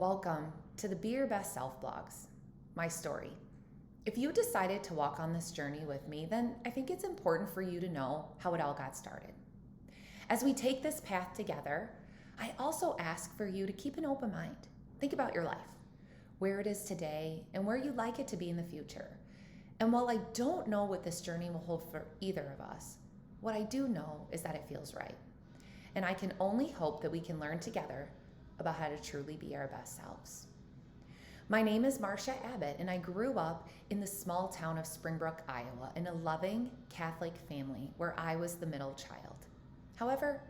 Welcome to the Be Your Best Self blogs, my story. If you decided to walk on this journey with me, then I think it's important for you to know how it all got started. As we take this path together, I also ask for you to keep an open mind. Think about your life, where it is today, and where you'd like it to be in the future. And while I don't know what this journey will hold for either of us, what I do know is that it feels right. And I can only hope that we can learn together about how to truly be our best selves. My name is Marsha Abbott, and I grew up in the small town of Springbrook, Iowa, in a loving Catholic family where I was the middle child. However,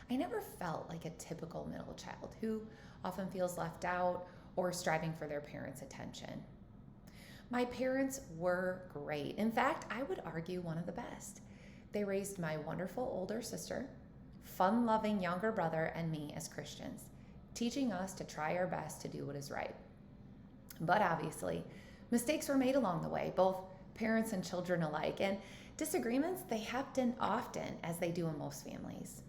I never felt like a typical middle child who often feels left out or striving for their parents' attention. My parents were great. In fact, I would argue one of the best. They raised my wonderful older sister, fun-loving younger brother, and me as Christians, teaching us to try our best to do what is right. But obviously, mistakes were made along the way, both parents and children alike, and disagreements, they happen often, as they do in most families.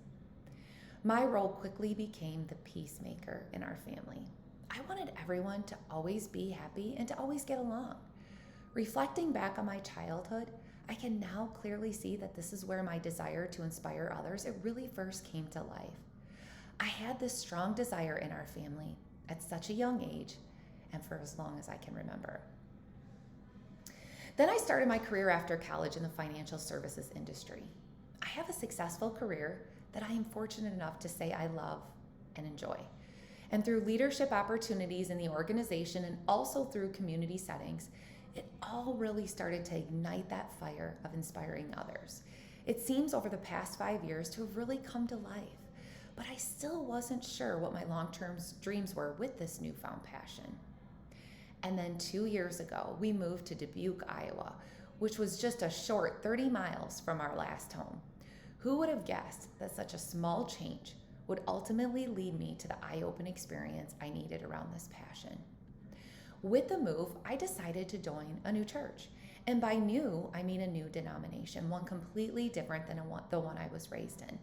My role quickly became the peacemaker in our family. I wanted everyone to always be happy and to always get along. Reflecting back on my childhood, I can now clearly see that this is where my desire to inspire others, it really first came to life. I had this strong desire in our family at such a young age and for as long as I can remember. Then I started my career after college in the financial services industry. I have a successful career that I am fortunate enough to say I love and enjoy. And through leadership opportunities in the organization and also through community settings, it all really started to ignite that fire of inspiring others. It seems over the past 5 years to have really come to life. But I still wasn't sure what my long-term dreams were with this newfound passion. And then 2 years ago, we moved to Dubuque, Iowa, which was just a short 30 miles from our last home. Who would have guessed that such a small change would ultimately lead me to the eye-opening experience I needed around this passion? With the move, I decided to join a new church. And by new, I mean a new denomination, one completely different than the one I was raised in.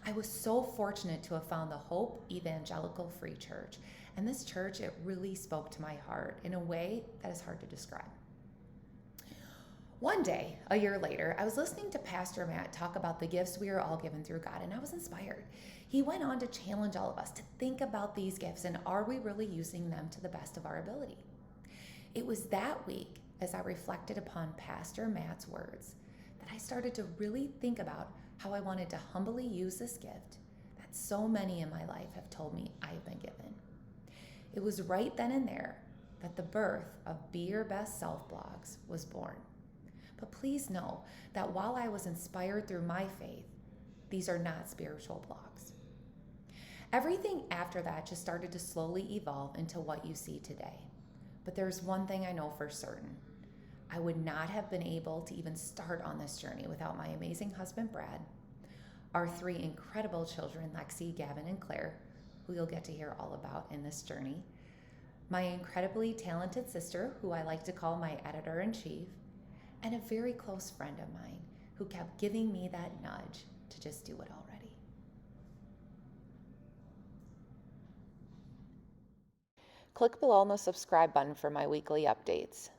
I was so fortunate to have found the Hope Evangelical Free Church. And this church, it really spoke to my heart in a way that is hard to describe. One day, a year later, I was listening to Pastor Matt talk about the gifts we are all given through God, and I was inspired. He went on to challenge all of us to think about these gifts and are we really using them to the best of our ability? It was that week, as I reflected upon Pastor Matt's words, that I started to really think about how I wanted to humbly use this gift that so many in my life have told me I have been given. It was right then and there that the birth of Be Your Best Self blogs was born. But please know that while I was inspired through my faith, these are not spiritual blogs. Everything after that just started to slowly evolve into what you see today. But there's one thing I know for certain. I would not have been able to even start on this journey without my amazing husband, Brad, our 3 incredible children, Lexi, Gavin, and Claire, who you'll get to hear all about in this journey, my incredibly talented sister, who I like to call my editor-in-chief, and a very close friend of mine who kept giving me that nudge to just do it already. Click below on the subscribe button for my weekly updates.